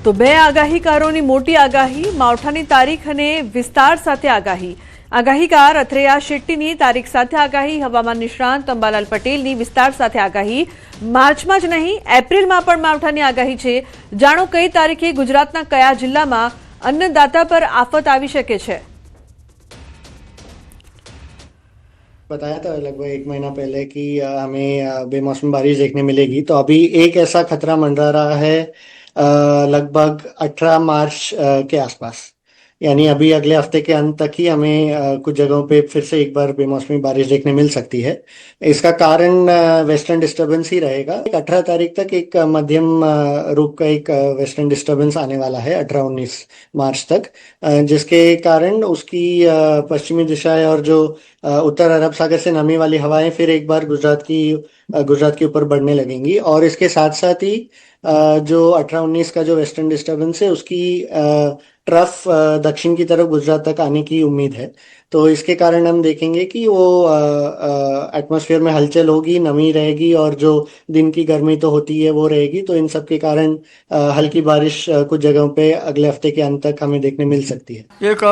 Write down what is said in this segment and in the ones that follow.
તો બે આગાહીકારોની મોટી આગાહી, માવઠાની તારીખ અને વિસ્તાર સાથે આગાહી. આગાહીકાર અથરેયા શેટ્ટીની તારીખ સાથે આગાહી, હવામાન નિષ્ણાંત અંબાલાલ પટેલની વિસ્તાર સાથે આગાહી. માર્ચમાં જ નહીં, એપ્રિલમાં પણ માવઠાની આગાહી છે. જાણો કઈ તારીખે ગુજરાતના કયા જિલ્લામાં अन्नदाता पर आफत આવી શકે છે. बताया था लगभग 1 महीना पहले कि हमें बेमौसमी बारिश देखने मिलेगी, तो अभी एक ऐसा खतरा मंडरा रहा है लगभग 18 मार्च के आसपास, यानी अभी अगले हफ्ते के अंत तक ही हमें कुछ जगहों पे फिर से एक बार बेमौसमी बारिश देखने मिल सकती है। इसका कारण वेस्टर्न डिस्टर्बेंस ही रहेगा। 18 तारीख तक एक मध्यम रूप का एक वेस्टर्न डिस्टर्बेंस आने वाला है 18-19 मार्च तक, जिसके कारण उसकी पश्चिमी दिशाएं और जो उत्तर अरब सागर से नमी वाली हवाएं फिर एक बार गुजरात के ऊपर बढ़ने लगेंगी। और इसके साथ साथ ही जो 18-19 का जो वेस्टर्न डिस्टर्बेंस है उसकी ट्रफ दक्षिण की तरफ गुजरात तक आने की उम्मीद है। तो इसके कारण हम देखेंगे कि वो एटमॉस्फेयर में हलचल होगी, नमी रहेगी और जो दिन की गर्मी तो होती है वो रहेगी। तो इन सब के कारण हल्की बारिश कुछ जगहों पे अगले हफ्ते के अंत तक हमें देखने मिल सकती है। एक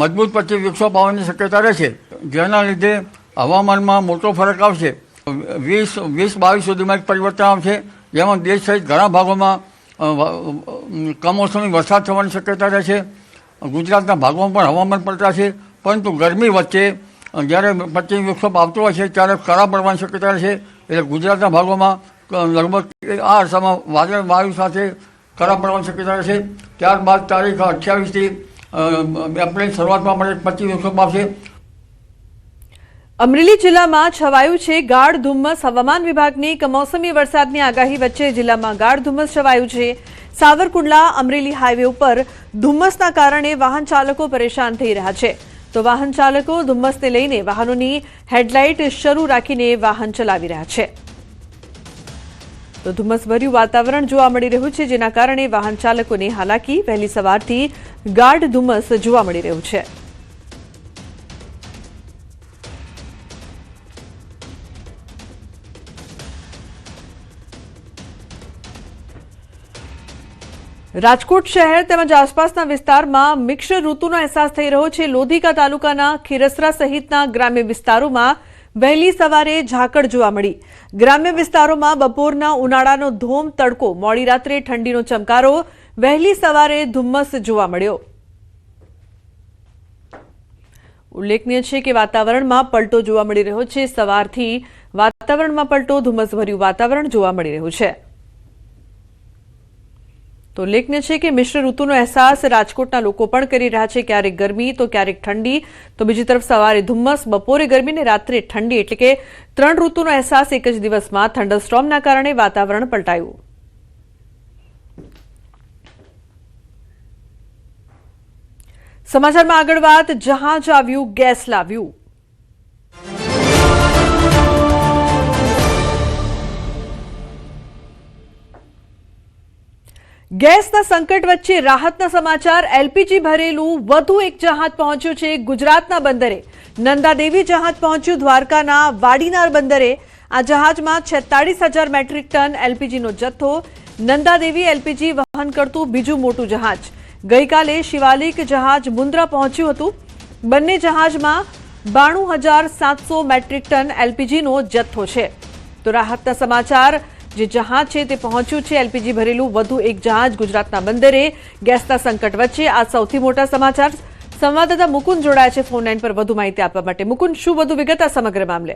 मजबूत पश्चिम विक्षोभ આવવાની શક્યતા રહેશે, જેના લીધે હવામાનમાં મોટો ફરક આવશે। 20-22 સુધીમાં એક પરિવર્તન આવશે, જેમાં દેશ સહિત ઘણા ભાગોમાં કમોસમી વરસાદ થવાની શક્યતા રહેશે। ગુજરાતના ભાગોમાં પણ હવામાન પલટાશે, પરંતુ ગરમી વચ્ચે જ્યારે પશ્ચિમ વિક્ષોભ આવતો હોય છે ત્યારે કરા પડવાની શક્યતા રહેશે। એટલે ગુજરાતના ભાગોમાં લગભગ આ અરસામાં વાદળ વાયુ સાથે કરા પડવાની શક્યતા રહેશે। ત્યારબાદ તારીખ 28થી એપ્રિલ શરૂઆતમાં પણ એક પશ્ચિમ વિક્ષોભ આવશે। અમરેલી જિલ્લામાં છવાયું છે ગાઢ ધુમ્મસ। હવામાન વિભાગની કમોસમી વરસાદની આગાહી વચ્ચે જિલ્લામાં ગાઢ ધુમ્મસ છવાયું છે। સાવરકુંડલા અમરેલી હાઈવે ઉપર ધુમ્મસના કારણે વાહન ચાલકો પરેશાન થઈ રહ્યા છે, તો વાહન ચાલકો ધુમ્મસને લઈને વાહનોની હેડલાઇટ શરૂ રાખીને વાહન ચલાવી રહ્યા છે। તો ધુમ્મસભર્યું વાતાવરણ જોવા મળી રહ્યું છે, જેના કારણે વાહન ચાલકોને હાલાકી। વહેલી સવારથી ગાઢ ધુમ્મસ જોવા મળી રહ્યું છે। રાજકોટ શહેર તેમજ આસપાસના વિસ્તારમાં મિશ્ર ઋતુનો અહેસાસ થઈ રહ્યો છે। લોધિકા તાલુકાના ખીરસરા સહિતના ગ્રામ્ય વિસ્તારોમાં વહેલી સવારે ઝાકળ જોવા મળી। ગ્રામ્ય વિસ્તારોમાં બપોરના ઉનાળાનો ધોમ તડકો, મોડી રાત્રે ઠંડીનો ચમકારો, વહેલી સવારે ધુમ્મસ જોવા મળ્યો। ઉલ્લેખનીય છે કે વાતાવરણમાં પલટો જોવા મળી રહ્યો છે। સવારથી વાતાવરણમાં પલટો, ધુમ્મસભર્યું વાતાવરણ જોવા મળી રહ્યું છે। તો ઉલ્લેખનીય છે કે મિશ્ર ઋતુનો અહેસાસ રાજકોટના લોકો પણ કરી રહ્યા છે। ક્યારેક ગરમી તો ક્યારેક ઠંડી, તો બીજી તરફ સવારે ધુમ્મસ, બપોરે ગરમી ને રાત્રે ઠંડી, એટલે કે 3 ઋતુનો અહેસાસ એક જ દિવસમાં થંડરસ્ટોર્મના કારણે વાતાવરણ પલટાયું। સમાચારમાં આગળ વાત, જહાજ આવ્યું, ગેસ લાવ્યું। ગેસના સંકટ વચ્ચે રાહતના સમાચાર। એલપીજી ભરેલું વધુ એક જહાજ પહોંચ્યું છે ગુજરાતના બંદરે। નંદાદેવી જહાજ પહોંચ્યું દ્વારકાના વાડીનાર બંદરે। આ જહાજમાં 46,000 મેટ્રિક ટન એલપીજીનો જથ્થો। નંદાદેવી એલપીજી વહન કરતું બીજું મોટું જહાજ। ગઈકાલે શિવાલિક જહાજ મુન્દ્રા પહોંચ્યું હતું। બંને જહાજમાં 92,700 મેટ્રિક ટન એલપીજીનો જથ્થો છે। તો રાહતના સમાચાર, જે જહાજ છે તે પહોંચ્યું છે એલપીજી ભરેલું વધુ એક જહાજ ગુજરાતના બંદરે। ગેસના સંકટ વચ્ચે આ સૌથી મોટા સમાચાર। સંવાદદાતા મુકુંદ જોડાયા છે ફોન લાઈન પર વધુ માહિતી આપવા માટે। મુકુંદ, શું વધુ વિગત આ સમગ્ર મામલે?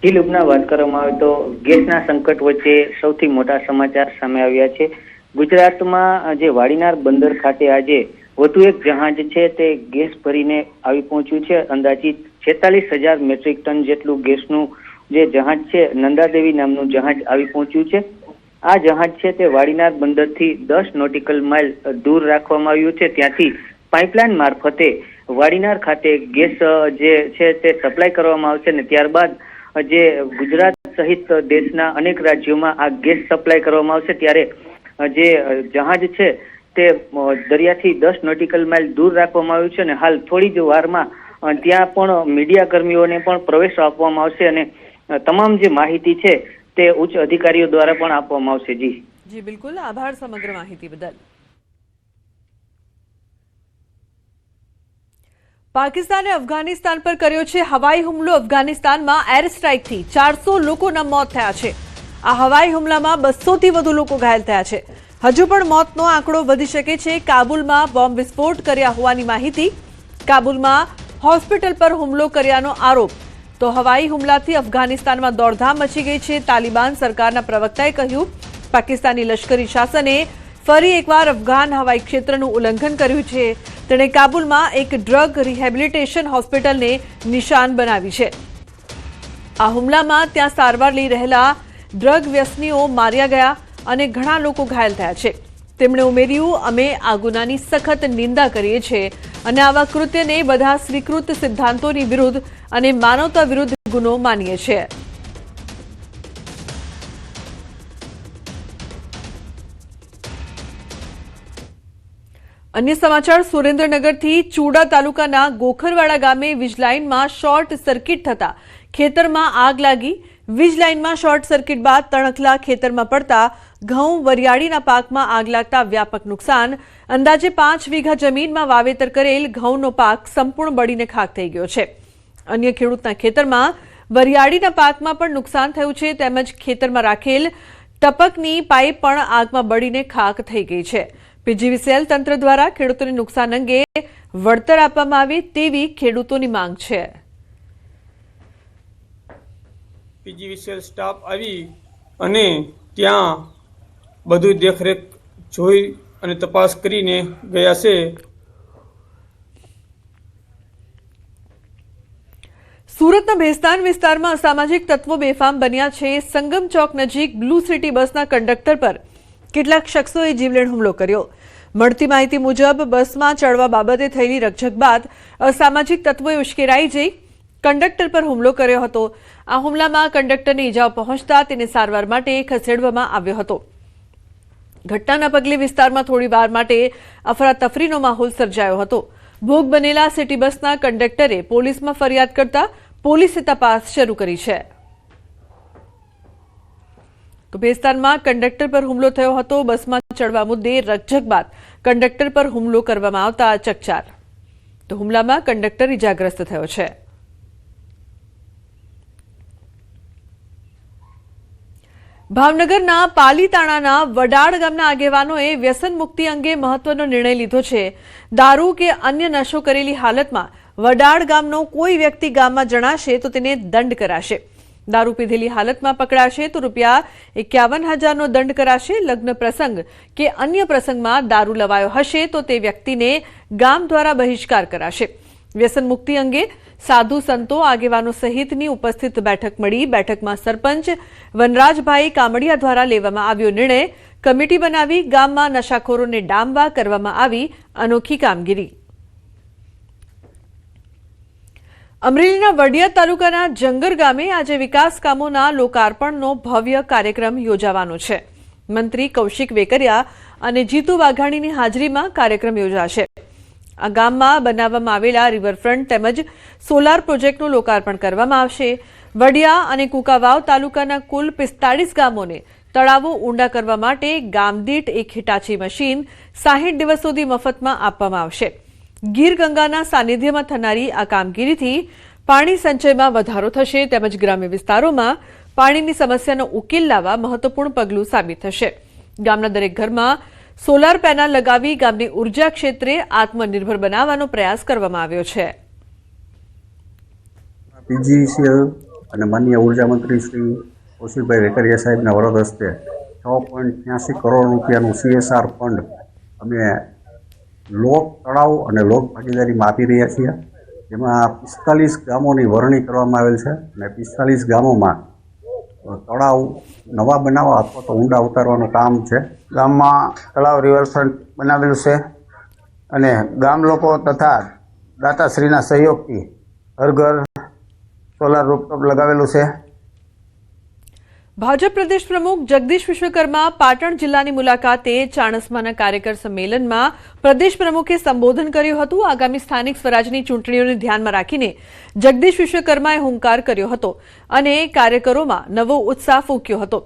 જી લુબના, વાત કરવામાં આવે તો ગેસના સંકટ વચ્ચે સૌથી મોટા સમાચાર સામે આવ્યા છે। ગુજરાતમાં જે વાડીનાર બંદર ખાતે આજે વધુ એક જહાજ છે તે ગેસ ભરીને આવી પહોંચ્યું છે। અંદાજિત 46,000 મેટ્રિક ટન જેટલું ગેસનું જે જહાજ છે, નંદાદેવી નામનું જહાજ આવી પહોંચ્યું છે। આ જહાજ છે તે વાડીનાર બંદરથી 10 નોટિકલ માઇલ દૂર રાખવામાં આવ્યું છે। ત્યાંથી પાઇપલાઇન મારફતે વાડીનાર ખાતે ગેસ જે છે તે સપ્લાય કરવામાં આવશે અને ત્યારબાદ જે ગુજરાત સહિત દેશના અનેક રાજ્યોમાં આ ગેસ સપ્લાય કરવામાં આવશે। ત્યારે જે જહાજ છે તે દરિયાથી 10 નોટિકલ માઇલ દૂર રાખવામાં આવ્યું છે અને હાલ થોડી જ વારમાં ત્યાં પણ મીડિયા કર્મીઓને પણ પ્રવેશ આપવામાં આવશે અને તમામ જે માહિતી છે તે ઉચ્ચ અધિકારીઓ દ્વારા પણ આપવામાં આવશે। જી બિલકુલ, આભાર સમગ્ર માહિતી બદલ। પાકિસ્તાને અફઘાનિસ્તાન પર કર્યો છે હવાઈ હુમલો। અફઘાનિસ્તાનમાં એર સ્ટ્રાઇકથી 400 લોકોના મોત થયા છે। આ હવાઈ હુમલામાં 200થી વધુ લોકો ઘાયલ થયા છે। હજુ પણ મોતનો આંકડો વધી શકે છે। કાબુલમાં બોમ્બ વિસ્ફોટ કર્યા હોવાની માહિતી। કાબુલમાં હોસ્પિટલ પર હુમલો કર્યાનો આરોપ। તો હવાઈ હુમલાથી અફઘાનિસ્તાનમાં દોડધામ મચી ગઈ છે। તાલિબાન સરકારના પ્રવક્તાએ કહ્યું પાકિસ્તાની લશ્કરી શાસને ફરી એકવાર અફઘાન હવાઈ ક્ષેત્રનું ઉલ્લંઘન કર્યું છે। તેણે કાબુલમાં એક ડ્રગ રિહેબિલિટેશન હોસ્પિટલને નિશાન બનાવી છે। આ હુમલામાં ત્યાં સારવાર લઈ રહેલા ડ્રગ વ્યસનીઓ માર્યા ગયા અને ઘણા લોકો ઘાયલ થયા છે। તેમણે ઉમેર્યું, અમે આ ગુનાની સખત નિંદા કરીએ છીએ અને આવા કૃત્યને બધા સ્વીકૃત સિદ્ધાંતોની વિરુદ્ધ અને માનવતા વિરુદ્ધ ગુનો માનીએ છીએ। अन्य समाचार सुरेन्द्रनगरथी चूड़ा तालुकाना गोखरवाड़ा गामे वीजलाइનમાં शॉर्ट सर्किट થતા ખેતરમાં આગ લાગી। વીજલાઇનમાં શોર્ટ સર્કિટ બાદ તણખલા ખેતરમાં પડતા ઘઉં વરિયાળીના પાકમાં આગ લાગતા વ્યાપક નુકસાન। અંદાજે 5 વીઘા જમીનમાં વાવેતર કરેલ ઘઉંનો પાક સંપૂર્ણ બળીને ખાક થઈ ગયો છે। અન્ય ખેડૂતના ખેતરમાં વરિયાળીના પાકમાં પણ નુકસાન થયું છે, તેમજ ખેતરમાં રાખેલ ટપકની પાઇપ પણ આગમાં બળીને ખાક થઈ ગઈ છે। પીજીવીસીએલ તંત્ર દ્વારા ખેડૂતોને નુકસાન અંગે વળતર આપવામાં આવે તેવી ખેડૂતોની માંગ છે। પીજીવીસીએલ સ્ટાફ આવી અને ત્યાં બધું દેખરેખ જોઈ અને તપાસ કરીને ગયા છે। સુરતના ભેસ્તાન વિસ્તારમાં અસામાજિક તત્વો બેફામ બન્યા છે। સંગમ ચોક નજીક બ્લુ સિટી બસના કંડક્ટર પર કેટલાક શખ્સોએ જીવલેણ હુમલો કર્યો। મળતી માહિતી મુજબ બસમાં ચડવા બાબતે થયેલી રકઝક બાદ અસામાજિક તત્વોએ ઉશ્કેરાઈ જઈ કંડક્ટર પર હુમલો કર્યો હતો। આ હુમલામાં કંડક્ટરને ઈજાઓ પહોંચતા તેને સારવાર માટે ખસેડવામાં આવ્યો હતો। ઘટનાના પગલે વિસ્તારમાં થોડી વાર માટે અફરાતફરીનો માહોલ સર્જાયો હતો। ભોગ બનેલા સિટી બસના કંડક્ટરે પોલીસમાં ફરિયાદ કરતા પોલીસે તપાસ શરૂ કરી છે। તો ભેસ્તાનમાં કંડક્ટર પર હુમલો થયો હતો। બસમાં ચડવા મુદ્દે રકઝક બાદ કંડક્ટર પર હુમલો કરવામાં આવતા ચકચાર। તો હુમલામાં કંડક્ટર ઇજાગ્રસ્ત થયો છે। ભાવનગરના પાલીતાણાના વડાળ ગામના આગેવાનોએ વ્યસન મુક્તિ અંગે મહત્વનો નિર્ણય લીધો છે। દારૂ કે અન્ય નશો કરેલી હાલતમાં વડાળ ગામનો કોઈ વ્યક્તિ ગામમાં જણાશે તો તેને દંડ કરાશે। દારૂ પીધેલી હાલતમાં પકડાશે તો ₹51,000નો દંડ કરાશે। લગ્ન પ્રસંગ કે અન્ય પ્રસંગમાં દારૂ લવાયો હશે તો તે વ્યક્તિને ગામ દ્વારા બહિષ્કાર કરાશે। વ્યસન મુક્તિ અંગે સાધુ સંતો આગેવાનો સહિતની ઉપસ્થિત બેઠક મળી। બેઠકમાં સરપંચ વનરાજભાઈ કામડિયા દ્વારા લેવામાં આવ્યો નિર્ણય। કમિટી બનાવી ગામમાં નશાખોરોને ડામવા કરવામાં આવી અનોખી કામગીરી। અમરેલીના વડિયા તાલુકાના જંગર ગામે આજે વિકાસ કામોના લોકાર્પણનો ભવ્ય કાર્યક્રમ યોજાવાનો છે। મંત્રી કૌશિક વેકરિયા અને જીતુ વાઘાણીની હાજરીમાં કાર્યક્રમ યોજાશે। આ ગામમાં બનાવવામાં આવેલા રિવરફ્રન્ટ તેમજ સોલાર પ્રોજેક્ટનું લોકાર્પણ કરવામાં આવશે। વડિયા અને કુકાવાવ તાલુકાના કુલ 45 ગામોને તળાવો ઊંડા કરવા માટે ગામદીઠ એક હિટાચી મશીન 60 દિવસ સુધી મફતમાં આપવામાં આવશે। ગીર ગંગાના સાનિધ્યમાં થનારી આ કામગીરીથી પાણી સંચયમાં વધારો થશે તેમજ ગ્રામ્ય વિસ્તારોમાં પાણીની સમસ્યાનો ઉકેલ લાવવા મહત્વપૂર્ણ પગલું સાબિત થશે। ગામના દરેક ઘરમાં સોલાર પેનલ લગાવી ગામને ઉર્જા ક્ષેત્રે આત્મનિર્ભર બનાવવાનો પ્રયાસ કરવામાં આવ્યો છે। પીજીવીસીએલ અને માનનીય ઉર્જા મંત્રી શ્રી કૌશિકભાઈ વેકરિયા સાહેબના વરદ હસ્તે 6.83 કરોડ રૂપિયાનું CSR ફંડ અમે લોક તળાવ અને લોક ભાગીદારીમાં આપી રહ્યા છીએ। જેમાં 45 ગામોની વરણી કરવામાં આવેલ છે અને 45 ગામોમાં તળાવ નવા બનાવવા અથવા તો ઊંડા ઉતારવાનું કામ છે। ગામમાં તળાવ રિવરફ્રન્ટ બનાવેલું છે અને ગામ લોકો તથા દાતાશ્રીના સહયોગથી હર ઘર સોલાર રૂફટોપ લગાવેલું છે। ભાજપ પ્રદેશ પ્રમુખ જગદીશ વિશ્વકર્મા પાટણ જિલ્લાની મુલાકાતે ચાણસ્માના કાર્યકર સંમેલનમાં પ્રદેશ પ્રમુખે સંબોધન કર્યું હતું। આગામી સ્થાનિક સ્વરાજની ચૂંટણીઓને ધ્યાનમાં રાખીને જગદીશ વિશ્વકર્માએ હુંકાર કર્યો હતો અને કાર્યકરોમાં નવો ઉત્સાહ ફૂંક્યો હતો।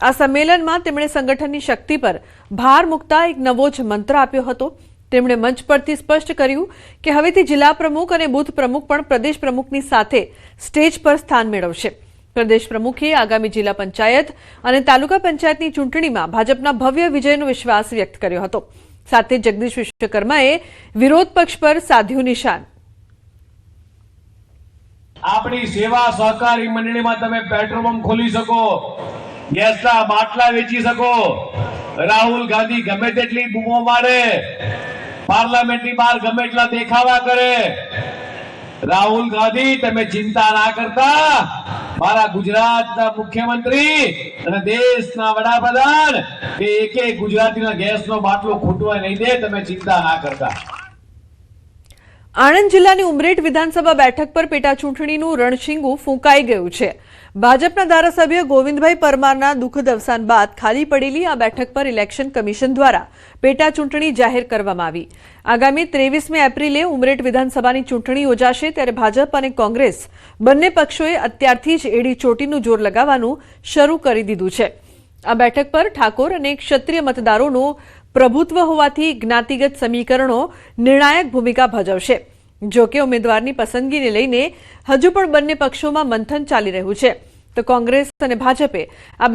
આ સંમેલનમાં તેમણે સંગઠનની શક્તિ પર ભાર મૂકતા એક નવો જ મંત્ર આપ્યો હતો। તેમણે મંચ પરથી સ્પષ્ટ કર્યું કે હવેથી જિલ્લા પ્રમુખ અને બૂથ પ્રમુખ પણ પ્રદેશ પ્રમુખની સાથે સ્ટેજ પર સ્થાન મેળવશે. પ્રદેશ પ્રમુખે આગામી જિલ્લા પંચાયત અને તાલુકા પંચાયતની ચૂંટણીમાં ભાજપના ભવ્ય વિજયનો વિશ્વાસ વ્યક્ત કર્યો હતો. સાથે જગદીશ વિશ્વકર્માએ વિરોધ પક્ષ પર સાધ્યું નિશાન. આપણી સેવા સહકારી મંડળીમાં તમે પેટ્રોલ પંપ ખોલી શકો, ગેસના બાટલા વેચી શકો, રાહુલ ગાંધી ગમે તેટલી બૂમો મારે, પાર્લામેન્ટની બહાર ગમે એટલા દેખાવા કરે, રાહુલ ગાંધી તમે ચિંતા ના કરતા, મારા ગુજરાતના મુખ્યમંત્રી અને દેશના વડાપ્રધાન એક ગુજરાતીના ગેસનો બાટલો ખૂટવા નહીં દે, તમે ચિંતા ના કરતા. આણંદ જિલ્લાની ઉમરેઠ વિધાનસભા બેઠક પર પેટા ચૂંટણીનું રણશીંગું ફૂંકાઈ ગયું છે. ભાજપના ધારાસભ્ય ગોવિંદભાઈ પરમારના દુઃખદ અવસાન બાદ ખાલી પડેલી આ બેઠક પર ઇલેક્શન કમિશન દ્વારા પેટા ચૂંટણી જાહેર કરવામાં આવી. આગામી 23મી એપ્રિલે ઉમરેઠ વિધાનસભાની ચૂંટણી યોજાશે, ત્યારે ભાજપ અને કોંગ્રેસ બંને પક્ષોએ અત્યારથી જ એડી ચોટીનું જોર લગાવવાનું શરૂ કરી દીધું છે. આ બેઠક પર ઠાકોર અને ક્ષત્રિય મતદારોનું પ્રભુત્વ હોવાથી જ્ઞાતિગત સમીકરણો નિર્ણાયક ભૂમિકા ભજવશે. જો કે ઉમેદવારની પસંદગીને લઈને હજુ પણ બંને પક્ષોમાં મંથન ચાલી રહ્યું છે. તો કોંગ્રેસ અને ભાજપે આ